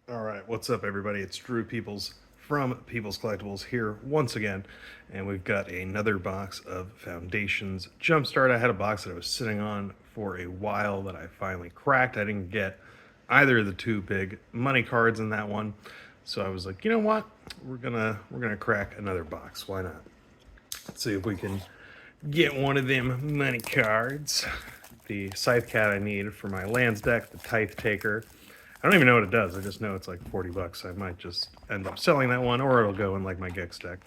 All right, what's up, everybody? It's Drew Peoples from Peoples Collectibles here once again, and we've got another box of Foundations Jumpstart. I had a box that I was sitting on for a while that I finally cracked. I didn't get either of the two big money cards in that one, so I was like, you know what? We're gonna crack another box. Why not? Let's see if we can get one of them money cards. The Scythe Cat I need for my lands deck, the Tithe Taker. I don't even know what it does. I just know it's like 40 bucks. I might just end up selling that one, or it'll go in like my Gex deck.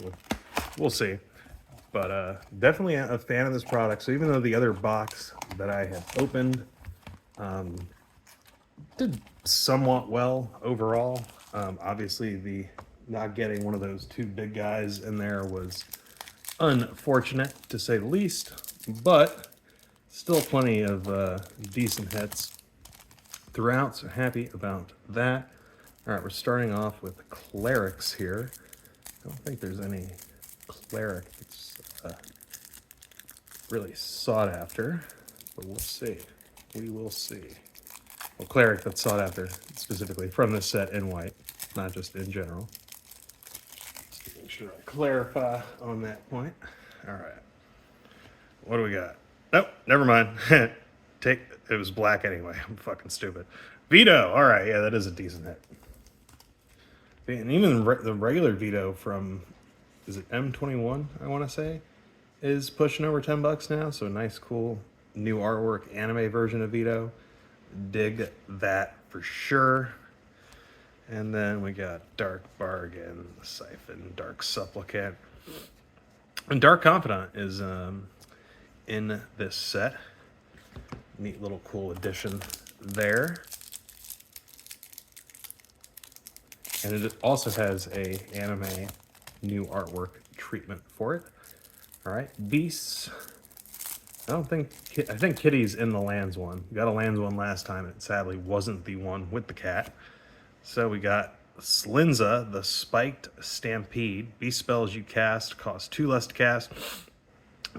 We'll see. But definitely a fan of this product. So even though the other box that I had opened did somewhat well overall, obviously the not getting one of those two big guys in there was unfortunate to say the least, but still plenty of decent hits throughout, so happy about that. All right, we're starting off with clerics here. I don't think there's any cleric that's really sought after, but we'll see. We will see. Well, cleric that's sought after specifically from this set in white, not just in general. Just to make sure I clarify on that point. All right. What do we got? Nope, never mind. It was black anyway. I'm fucking stupid. Veto. All right, yeah, that is a decent hit. And even the regular Veto from, is it M21? I want to say, is pushing over 10 bucks now. So a nice, cool new artwork anime version of Veto. Dig that for sure. And then we got Dark Bargain, Siphon, Dark Supplicant, and Dark Confidant is in this set. Neat little cool addition there. And it also has a anime new artwork treatment for it. All right, Beasts. I think Kitty's in the lands one. We got a lands one last time. It sadly wasn't the one with the cat. So we got Slinza, the Spiked Stampede. Beast spells you cast cost 2 less to cast.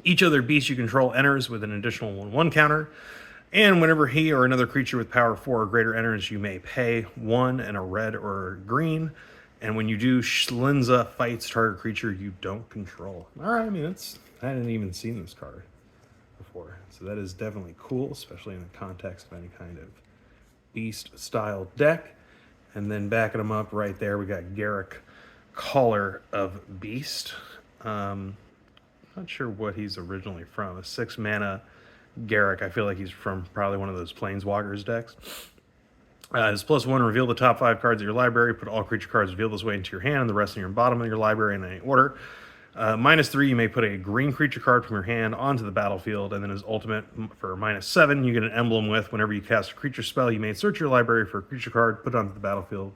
Each other beast you control enters with an additional 1/1 counter. And whenever he or another creature with power 4 or greater enters, you may pay 1 and a red or a green. And when you do, Schlinza fights target creature you don't control. All right, I mean, I hadn't even seen this card before. So that is definitely cool, especially in the context of any kind of beast-style deck. And then backing them up right there, we got Garrick, Caller of Beast. Not sure what he's originally from. A 6-mana Garrick. I feel like he's from probably one of those Planeswalkers decks. His +1, reveal the top 5 cards of your library. Put all creature cards revealed this way into your hand and the rest in your bottom of your library in any order. -3, you may put a green creature card from your hand onto the battlefield, and then his ultimate for -7, you get an emblem with whenever you cast a creature spell, you may search your library for a creature card, put it onto the battlefield,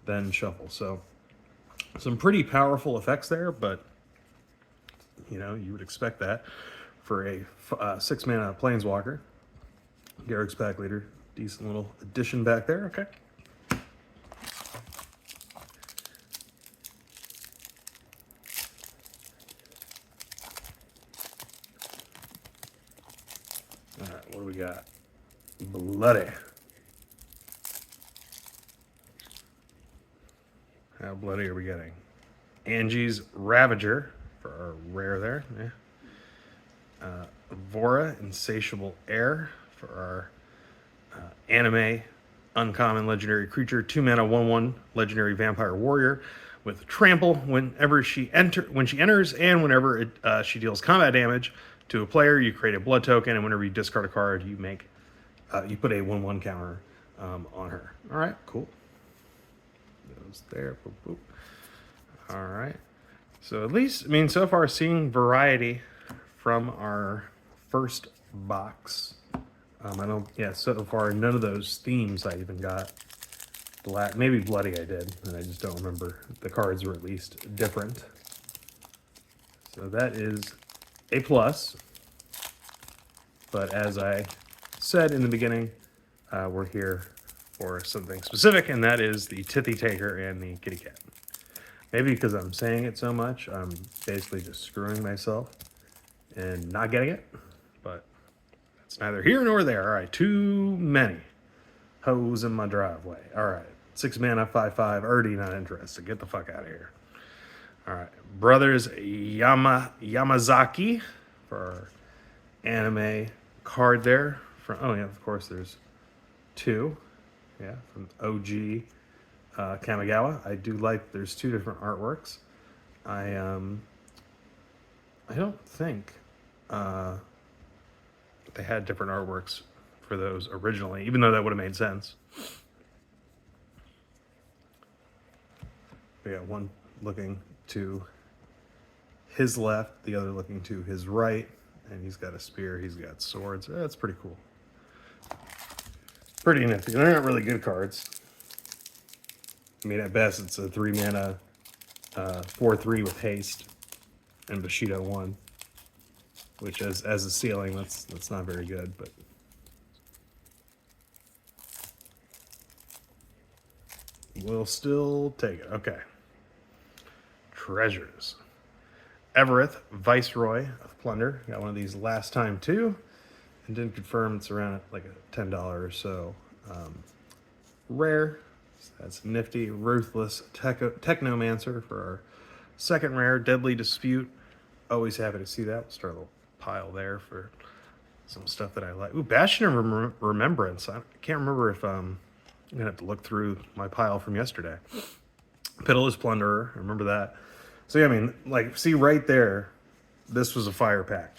then shuffle. So some pretty powerful effects there, but you know, you would expect that for a 6-mana Planeswalker. Garrick's Pack Leader. Decent little addition back there. Okay. All right, what do we got? Bloody. How bloody are we getting? Angie's Ravager for our rare there. Yeah. Vora, Insatiable Air for our anime uncommon legendary creature, 2-mana 1/1 legendary vampire warrior with trample when she enters, and whenever she deals combat damage to a player, you create a blood token, and whenever you discard a card, you put a 1/1 counter on her. All right, cool. Those there. Boop, boop. All right. So at least, I mean, so far seeing variety from our first box. So far none of those themes I even got. Maybe Bloody I did, and I just don't remember. The cards were at least different. So that is a plus. But as I said in the beginning, we're here for something specific, and that is the Tithy Taker and the Kitty Cat. Maybe because I'm saying it so much, I'm basically just screwing myself and not getting it, but it's neither here nor there. All right, too many hoes in my driveway. All right, 6 mana, 5/5. Already not interested. Get the fuck out of here. All right, Brothers Yamazaki for our anime card there. From oh yeah, of course there's 2. Yeah, from OG Kamigawa. I do like. There's 2 different artworks. I don't think they had different artworks for those originally, even though that would have made sense. We got one looking to his left, the other looking to his right, and he's got a spear, he's got swords. That's pretty cool. Pretty nifty. They're not really good cards. I mean, at best, it's a 3 mana, 4/3 with haste, and Bushido 1, which as a ceiling, that's not very good, but. We'll still take it. Okay. Treasures. Evereth, Viceroy of Plunder. Got one of these last time too. And didn't confirm it's around like a $10 or so. Rare. So that's nifty. Ruthless Technomancer for our second rare. Deadly Dispute. Always happy to see that. We'll start a little pile there for some stuff that I like. Ooh, Bastion of Remembrance. I can't remember if I'm gonna have to look through my pile from yesterday. Pitiless Plunderer, I remember that. So yeah, I mean, like, see right there, this was a fire pack.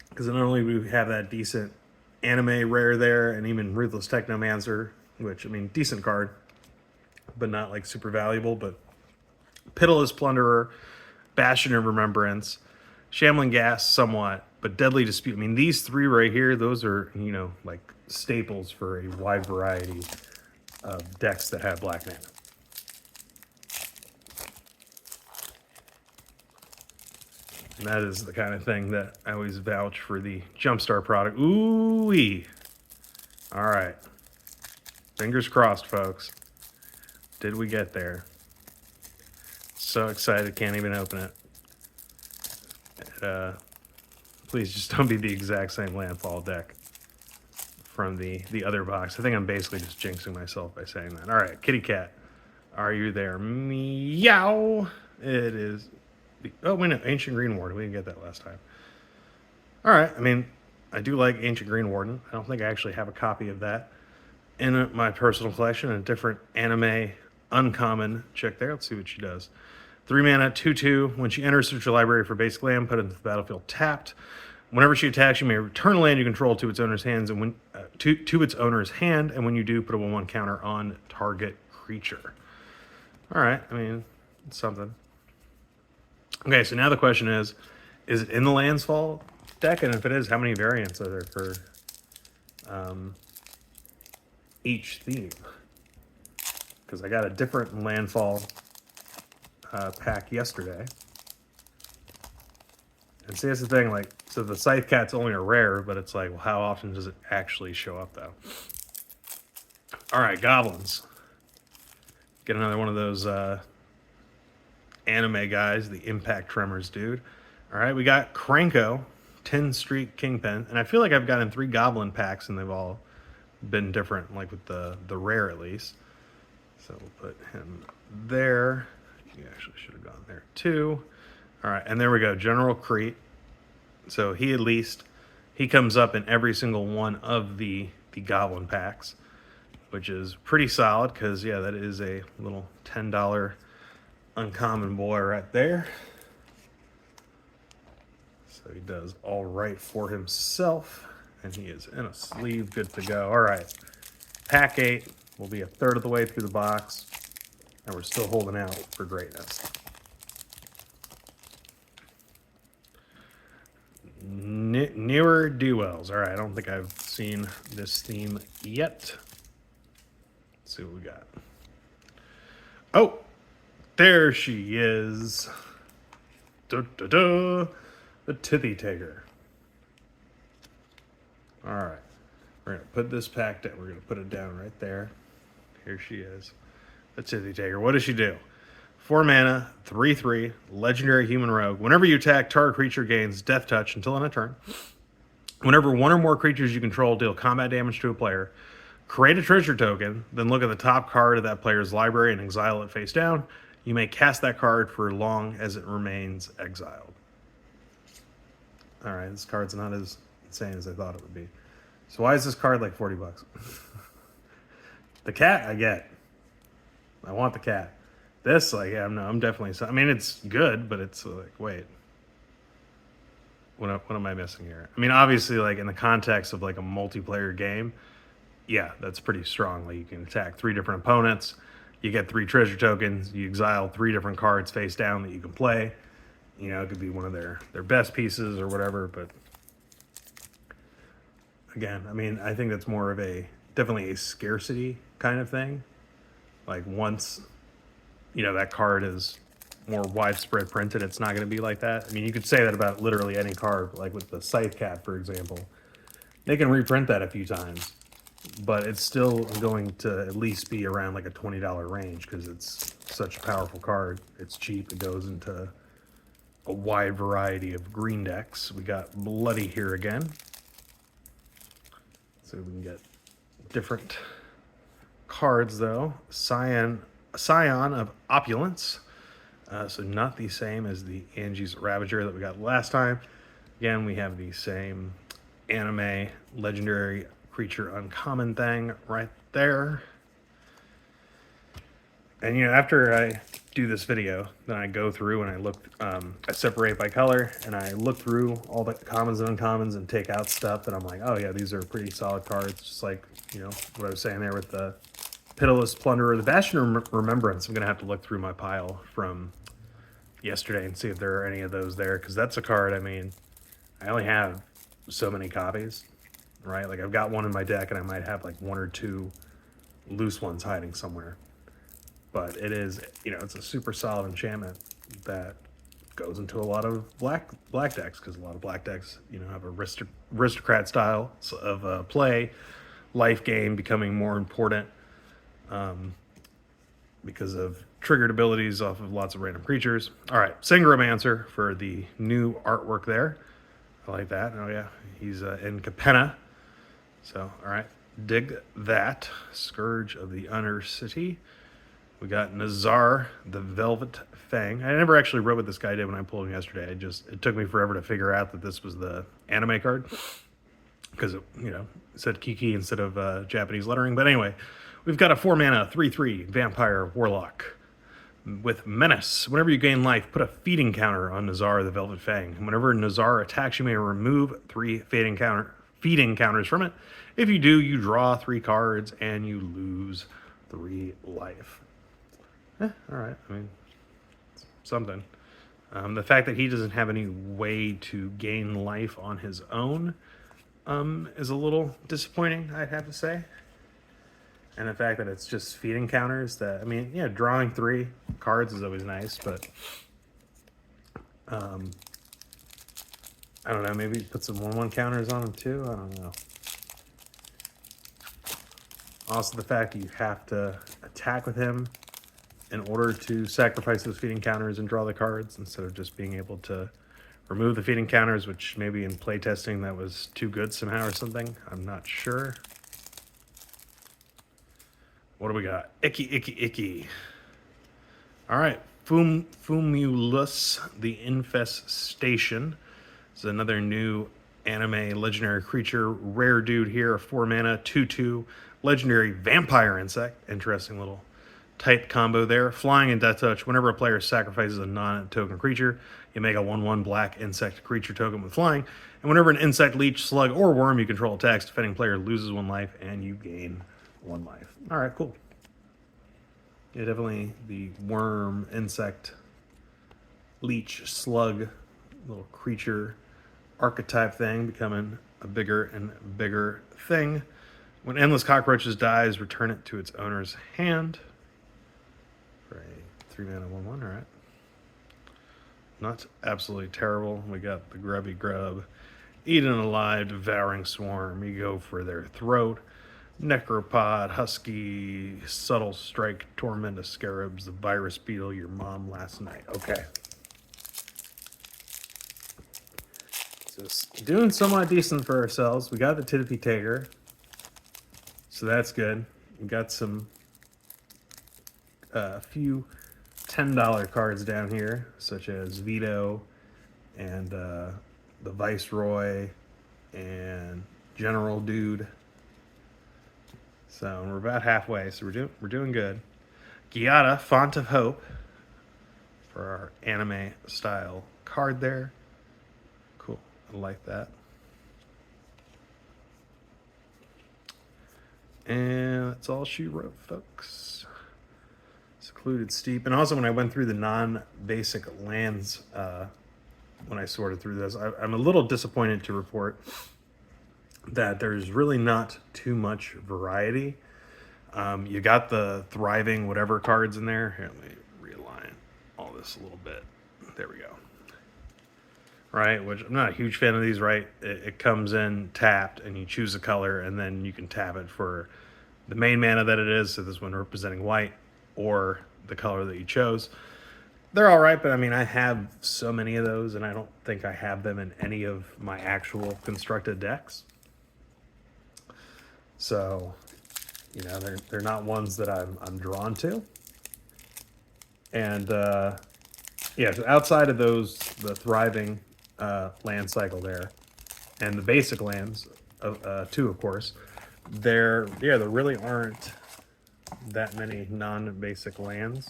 Because not only do we have that decent anime rare there, and even Ruthless Technomancer, which, I mean, decent card, but not like super valuable, but Pitiless Plunderer, Bastion of Remembrance, Shambling Gas somewhat, but Deadly Dispute. I mean, these 3 right here, those are, you know, like staples for a wide variety of decks that have black mana. And that is the kind of thing that I always vouch for the Jumpstart product. Ooh-wee. All right. Fingers crossed, folks. Did we get there? So excited, can't even open it. Please just don't be the exact same landfall deck from the other box. I think I'm basically just jinxing myself by saying that. All right, Kitty Cat, are you there? Meow. It is. Oh, wait, no, Ancient Green Warden. We didn't get that last time. All right, I mean, I do like Ancient Green Warden. I don't think I actually have a copy of that in my personal collection. A different anime uncommon chick there. Let's see what she does. 3 mana, 2/2. When she enters search your library for basic land, put it into the battlefield tapped. Whenever she attacks, you may return a land you control to its owner's hands, and when to its owner's hand, and when you do, put a 1/1 counter on target creature. All right, I mean, it's something. Okay, so now the question is it in the Landsfall deck? And if it is, how many variants are there for each theme? Because I got a different Landfall pack yesterday. And see, that's the thing, like, so the Scythe Cat's only a rare, but it's like, well, how often does it actually show up, though? All right, Goblins. Get another one of those anime guys, the Impact Tremors dude. All right, we got Kranko, 10 Street Kingpin, and I feel like I've gotten 3 Goblin packs, and they've all been different, like with the rare at least. So we'll put him there. He actually should have gone there too. All right, and there we go, General Crete. So he comes up in every single one of the Goblin packs, which is pretty solid because, yeah, that is a little $10 uncommon boy right there. So he does all right for himself, and he is in a sleeve, good to go. All right, pack 8 will be a third of the way through the box, and we're still holding out for greatness. Newer Duels. All right, I don't think I've seen this theme yet. Let's see what we got. Oh, there she is. The Tithy Taker. All right, we're gonna put this pack down. We're gonna put it down right there. Here she is, the Tithy Taker. What does she do? 4 mana, 3/3, legendary human rogue. Whenever you attack, target creature gains death touch until end of turn. Whenever one or more creatures you control deal combat damage to a player, create a treasure token, then look at the top card of that player's library and exile it face down. You may cast that card for as long as it remains exiled. All right, this card's not as insane as I thought it would be. So why is this card like 40 bucks? The cat I get. I want the cat. This, like, yeah, no, I'm definitely, I mean, it's good, but it's like, wait. What am I missing here? I mean, obviously, like, in the context of, like, a multiplayer game, yeah, that's pretty strong. Like, you can attack 3 different opponents. You get 3 treasure tokens. You exile 3 different cards face down that you can play. You know, it could be one of their best pieces or whatever, but again, I mean, I think that's more of definitely a scarcity kind of thing. Like, once, you know, that card is more widespread printed, it's not going to be like that. I mean, you could say that about literally any card, like with the Scythe Cat, for example. They can reprint that a few times, but it's still going to at least be around like a $20 range because it's such a powerful card. It's cheap. It goes into a wide variety of green decks. We got Bloody here again. So we can get different cards though. Scion of Opulence. So not the same as the Angie's Ravager that we got last time. Again, we have the same anime legendary creature uncommon thing right there. And, you know, after I do this video, then I go through and I look, I separate by color, and I look through all the commons and uncommons and take out stuff that I'm like, oh yeah, these are pretty solid cards. Just like, you know, what I was saying there with the Pitiless Plunderer, the Bastion of Remembrance. I'm going to have to look through my pile from yesterday and see if there are any of those there, because that's a card, I mean, I only have so many copies, right? Like, I've got one in my deck, and I might have like 1 or 2 loose ones hiding somewhere. But it is, you know, it's a super solid enchantment that goes into a lot of black decks, because a lot of black decks, you know, have aristocrat style of play, life gain becoming more important because of triggered abilities off of lots of random creatures. All right, Synchromancer for the new artwork there. I like that. Oh yeah, he's in Capenna. So, all right, dig that. Scourge of the Undercity. We got Nazar, the Velvet Fang. I never actually wrote what this guy did when I pulled him yesterday. It took me forever to figure out that this was the anime card, because it, you know, it said Kiki instead of Japanese lettering. But anyway, we've got a 4-mana 3/3 Vampire Warlock with Menace. Whenever you gain life, put a feeding counter on Nazar, the Velvet Fang. Whenever Nazar attacks, you may remove 3 feeding counters from it. If you do, you draw 3 cards and you lose 3 life. All right, I mean, something. The fact that he doesn't have any way to gain life on his own is a little disappointing, I'd have to say. And the fact that it's just feeding counters that, I mean, yeah, drawing 3 cards is always nice, but I don't know, maybe put some 1/1 counters on him too, I don't know. Also, the fact that you have to attack with him in order to sacrifice those feeding counters and draw the cards, instead of just being able to remove the feeding counters, which maybe in playtesting that was too good somehow or something. I'm not sure. What do we got? Icky. All right, Fumulus, the Infestation. This is another new anime legendary creature. Rare dude here, a 4-mana, 2/2, legendary vampire insect. Interesting little type combo there. Flying and Death Touch. Whenever a player sacrifices a non-token creature, you make a 1/1 black insect creature token with flying. And whenever an insect, leech, slug, or worm you control attacks, defending player loses 1 life and you gain 1 life. All right, cool. Yeah, definitely the worm, insect, leech, slug, little creature archetype thing becoming a bigger and bigger thing. When Endless Cockroaches dies, return it to its owner's hand. For a 3-mana 1/1, all right. Not absolutely terrible. We got the Grubby Grub, Eaten Alive, Devouring Swarm. You go for their throat. Necropod, Husky, Subtle Strike, Torment of Scarabs, the Virus Beetle, your mom last night. Okay. Just doing somewhat decent for ourselves. We got the Tidipy Taker. So that's good. We got some a few $10 cards down here, such as Vito and the Viceroy and General Dude. So we're about halfway. So we're doing good. Giada, Font of Hope, for our anime style card there. Cool. I like that. And that's all she wrote, folks. Secluded Steep. And also, when I went through the non-basic lands, when I sorted through this, I'm a little disappointed to report that there's really not too much variety. You got the Thriving whatever cards in there. Here, let me realign all this a little bit. There we go. Right, which I'm not a huge fan of these, right? It comes in tapped, and you choose a color, and then you can tap it for the main mana that it is, so this one representing white, or the color that you chose. They're all right, but I mean, I have so many of those, and I don't think I have them in any of my actual constructed decks. So, you know, they're not ones that I'm drawn to. And yeah, so outside of those, the Thriving land cycle there, and the basic lands, too, of course, there really aren't that many non-basic lands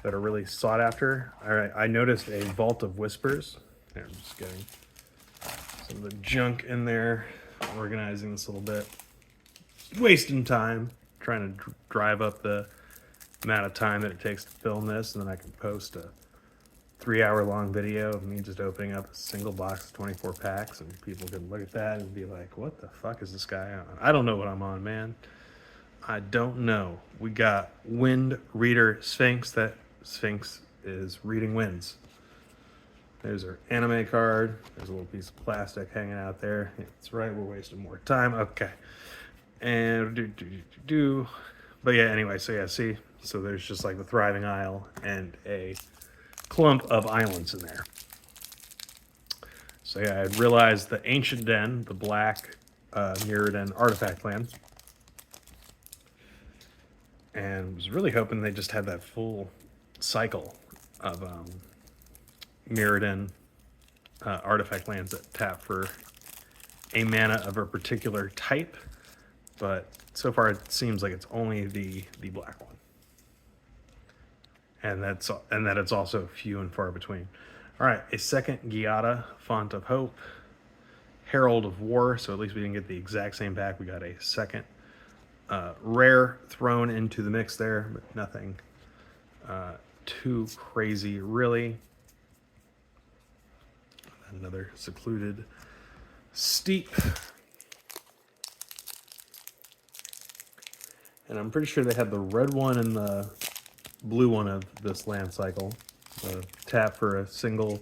that are really sought after. All right, I noticed a Vault of Whispers. There, I'm just getting some of the junk in there, organizing this a little bit. Wasting time, trying to drive up the amount of time that it takes to film this, and then I can post a 3-hour-long video of me just opening up a single box of 24 packs, and people can look at that and be like, what the fuck is this guy on? I don't know what I'm on, man. I don't know. We got Wind Reader Sphinx. That Sphinx is reading winds. There's our anime card. There's a little piece of plastic hanging out there. Yeah, that's right, we're wasting more time. Okay. And but yeah, anyway, so yeah, see? So there's just like the Thriving Isle and a clump of islands in there. So yeah, I realized the Ancient Den, the black Mirror Den artifact lands, and was really hoping they just had that full cycle of Mirrodin artifact lands that tap for a mana of a particular type, but so far it seems like it's only the black one, and that it's also few and far between. All right, a second Giada, Font of Hope, Herald of War. So at least we didn't get the exact same pack. We got a second rare thrown into the mix there, but nothing too crazy, really. Another Secluded Steep. And I'm pretty sure they had the red one and the blue one of this land cycle. Tap for a single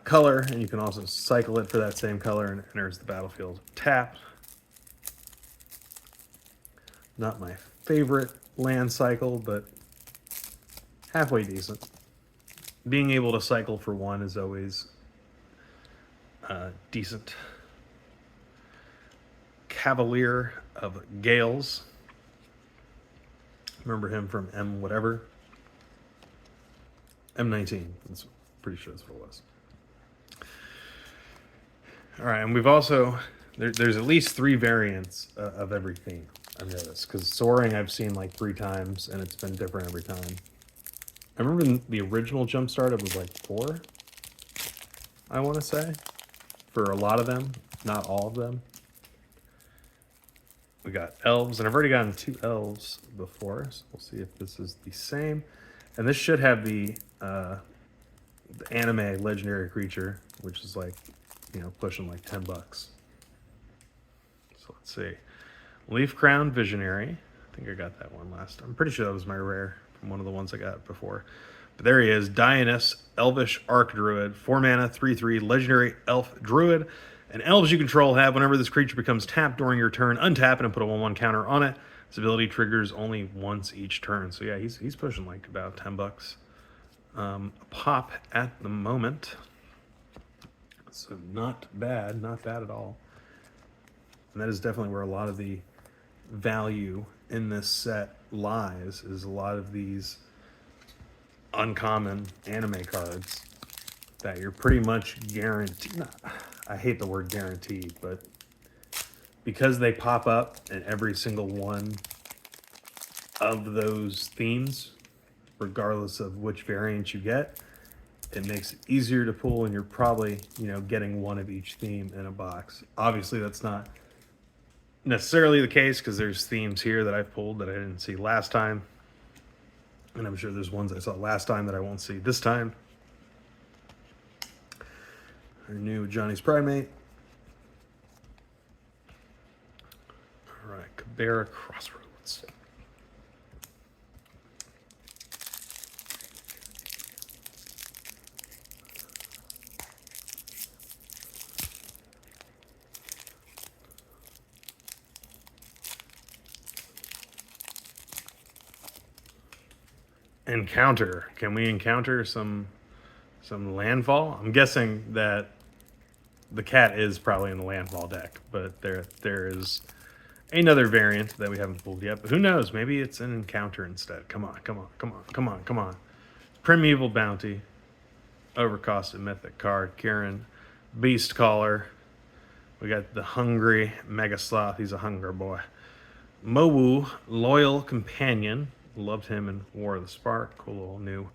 color, and you can also cycle it for that same color, and it enters the battlefield tapped. Not my favorite land cycle, but halfway decent. Being able to cycle for one is always decent. Cavalier of Gales. Remember him from M whatever. M19. That's pretty sure that's what it was. All right, and we've also there's at least 3 variants of every theme. I've noticed, because Soaring I've seen like 3 times, and it's been different every time. I remember in the original Jumpstart it was like 4, I want to say, for a lot of them, not all of them. We got elves, and I've already gotten 2 elves before, so we'll see if this is the same. And this should have the anime legendary creature, which is like, you know, pushing like $10. So let's see. Leaf Crown Visionary. I think I got that one last time. I'm pretty sure that was my rare from one of the ones I got before. But there he is, Dionysus, Elvish Arc Druid, 4 mana, 3/3, legendary elf druid. And elves you control have, whenever this creature becomes tapped during your turn, untap it and put a 1/1 counter on it. This ability triggers only once each turn. So yeah, he's pushing like about $10 a pop at the moment. So not bad at all. And that is definitely where a lot of the value in this set lies is a lot of these uncommon anime cards that you're pretty much guaranteed. I hate the word guaranteed, but because they pop up in every single one of those themes, regardless of which variant you get, it makes it easier to pull, and you're probably, getting one of each theme in a box. Obviously, that's not necessarily the case because there's themes here that I've pulled that I didn't see last time. And I'm sure there's ones I saw last time that I won't see this time. Our new Johnny's Primate. All right, Cabrera Crossroads. Encounter. Can we encounter some landfall? I'm guessing that the cat is probably in the landfall deck, but there is another variant that we haven't pulled yet. But who knows? Maybe it's an encounter instead. Come on. Primeval Bounty, overcosted mythic card. Kieran, Beast Caller. We got the Hungry Mega Sloth. He's a hunger boy. Mowu, Loyal Companion. Loved him in War of the Spark. Cool little new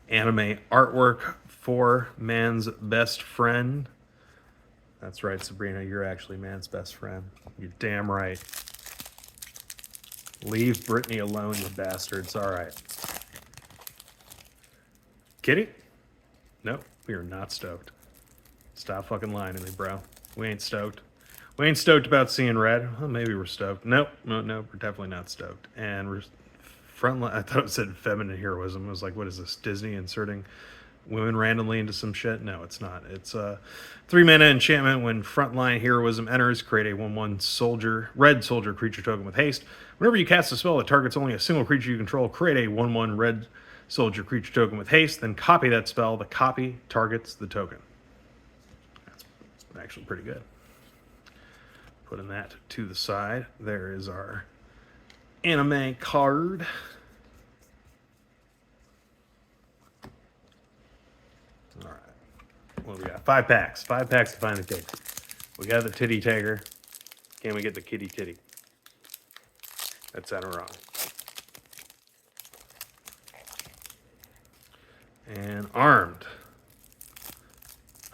anime artwork for man's best friend. That's right, Sabrina. You're actually man's best friend. You're damn right. Leave Brittany alone, you bastards. All right. Kitty? Nope, we are not stoked. Stop fucking lying to me, bro. We ain't stoked. We ain't stoked about seeing red. Well, maybe we're stoked. Nope, no, we're definitely not stoked. And we're frontline. I thought it said feminine heroism. I was like, what is this? Disney inserting women randomly into some shit? No, it's not. It's a 3-mana enchantment. When frontline heroism enters, create a 1/1 soldier, red soldier creature token with haste. Whenever you cast a spell that targets only a single creature you control, create a 1/1 red soldier creature token with haste, then copy that spell. The copy targets the token. That's actually pretty good. Putting that to the side. There is our anime card. All right. What do we got? 5 packs. 5 packs to find the case. We got the Titty Tiger. Can we get the Kitty Titty? That sounded wrong. And Armed.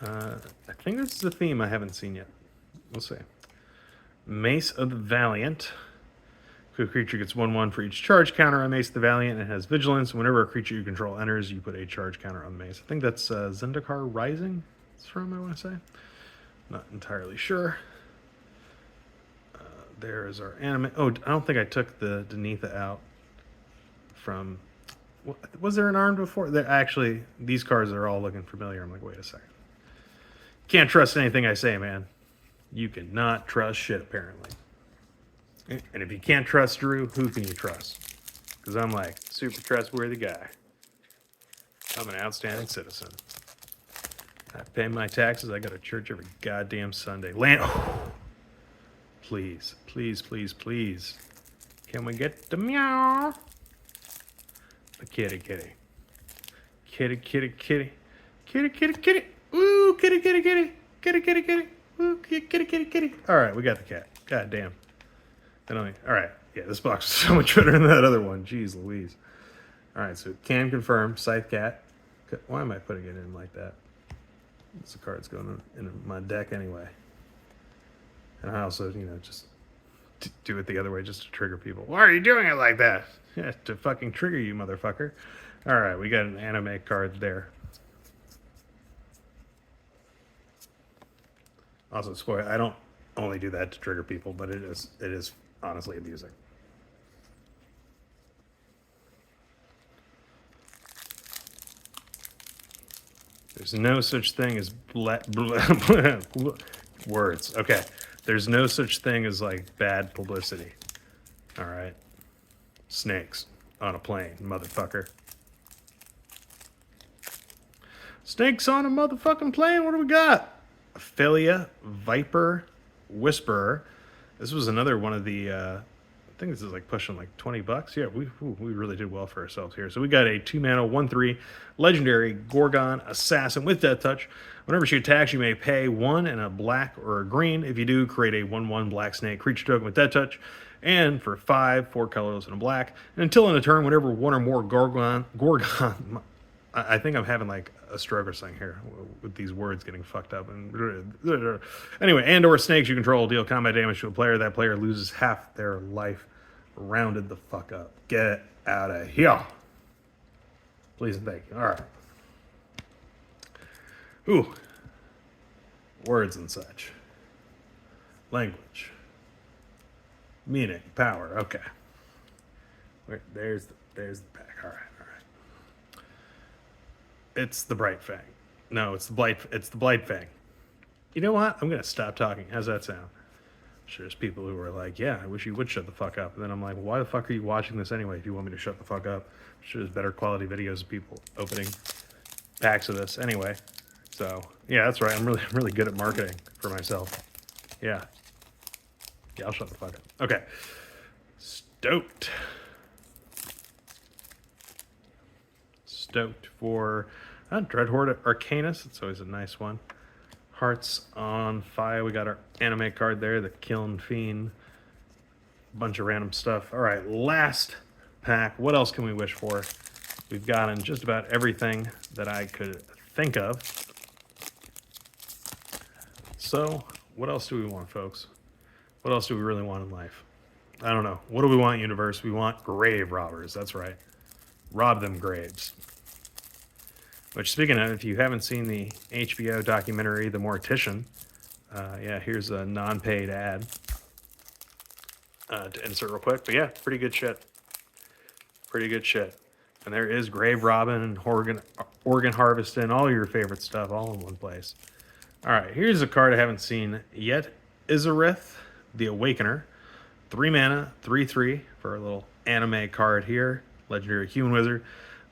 I think this is a theme I haven't seen yet. We'll see. Mace of the Valiant. A creature gets 1/1 for each charge counter on Mace of the Valiant and has Vigilance. Whenever a creature you control enters, you put a charge counter on the Mace. I think that's Zendikar Rising. It's from, I want to say. Not entirely sure. There is our anime. Oh, I don't think I took the Denitha out from. Was there an Armed before? Actually, these cards are all looking familiar. I'm like, wait a second. Can't trust anything I say, man. You cannot trust shit, apparently. And if you can't trust Drew, who can you trust? Because I'm like, super trustworthy guy. I'm an outstanding citizen. I pay my taxes. I go to church every goddamn Sunday. Please. Can we get the meow? The kitty. Kitty. Ooh, kitty. Ooh, kitty. All right, we got the cat. God damn. All right. Yeah, this box is so much better than that other one. Jeez Louise. All right, so can confirm. Scythe Cat. Why am I putting it in like that? This card's going in my deck anyway. And I also, just do it the other way just to trigger people. Why are you doing it like that? Yeah, to fucking trigger you, motherfucker. All right, we got an anime card there. Also, spoiler, I don't only do that to trigger people, but it is honestly amusing. There's no such thing as words. Okay. There's no such thing as like bad publicity. All right. Snakes on a plane, motherfucker. Snakes on a motherfucking plane. What do we got? Ophelia, Viper, Whisperer. This was another one of the I think this is like pushing like 20 bucks. Yeah, we really did well for ourselves here. So we got a 2-mana 1/3 legendary Gorgon Assassin with Death Touch. Whenever she attacks, you may pay 1 and a black or a green. If you do, create a 1/1 black snake creature token with Death Touch. And for 5, 4 colors and a black. And until end of turn, whenever one or more Gorgon I think I'm having like a stroke or something here with these words getting fucked up. And anyway, and/or snakes you control deal combat damage to a player. That player loses half their life. Rounded the fuck up. Get out of here. Please and thank you. All right. Ooh. Words and such. Language. Meaning. Power. Okay. There's the pack. All right. It's the Bright Fang. No, it's the Blight Fang. You know what? I'm gonna stop talking. How's that sound? I'm sure there's people who are like, yeah, I wish you would shut the fuck up. And then I'm like, why the fuck are you watching this anyway if you want me to shut the fuck up? I'm sure there's better quality videos of people opening packs of this anyway. So yeah, that's right. I'm really good at marketing for myself. Yeah. Yeah, I'll shut the fuck up. Okay. Stoked for Dreadhorde Arcanus. It's always a nice one. Hearts on Fire. We got our anime card there, the Kiln Fiend. Bunch of random stuff. All right, last pack. What else can we wish for? We've gotten just about everything that I could think of. So, what else do we want, folks? What else do we really want in life? I don't know. What do we want, universe? We want grave robbers. That's right. Rob them graves. Which, speaking of, if you haven't seen the HBO documentary, The Mortician, yeah, here's a non-paid ad to insert real quick. But yeah, pretty good shit. Pretty good shit. And there is grave robbing and organ harvesting, all your favorite stuff, all in one place. All right, here's a card I haven't seen yet. Izarith, the Awakener. 3 mana, 3/3 for a little anime card here. Legendary Human Wizard.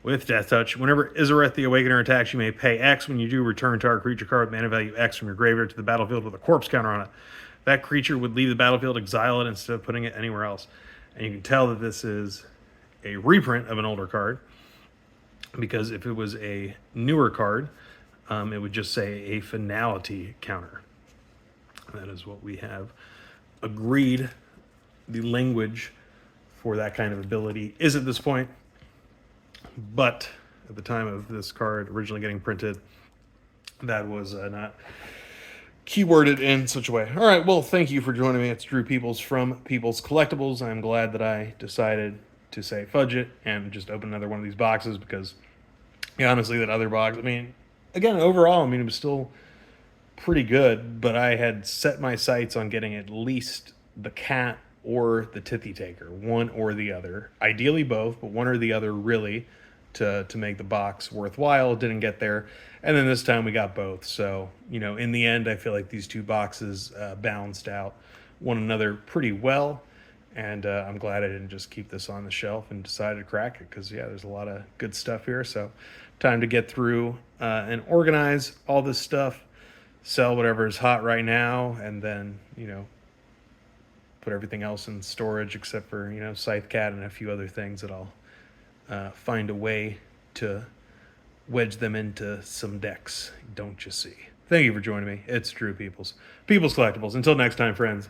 With Death Touch, whenever Izarith the Awakener attacks, you may pay X. When you do, return target creature card with mana value X from your graveyard to the battlefield with a corpse counter on it. That creature would leave the battlefield, exile it instead of putting it anywhere else. And you can tell that this is a reprint of an older card, because if it was a newer card, it would just say a finality counter. That is what we have agreed the language for that kind of ability is at this point. But at the time of this card originally getting printed, that was not keyworded in such a way. All right, well, thank you for joining me. It's Drew Peoples from Peoples Collectibles. I'm glad that I decided to say fudge it and just open another one of these boxes because, yeah, honestly, that other box, I mean, again, overall, I mean, it was still pretty good, but I had set my sights on getting at least the cat or the Tithy Taker, one or the other. Ideally both, but one or the other really to make the box worthwhile. Didn't get there. And then this time we got both. So, you know, in the end, I feel like these two boxes balanced out one another pretty well. And I'm glad I didn't just keep this on the shelf and decided to crack it because, yeah, there's a lot of good stuff here. So time to get through and organize all this stuff, sell whatever is hot right now, and then, you know, put everything else in storage except for, you know, Scythe Cat and a few other things that I'll find a way to wedge them into some decks. Don't you see? Thank you for joining me. It's Drew Peoples. Peoples Collectibles. Until next time, friends.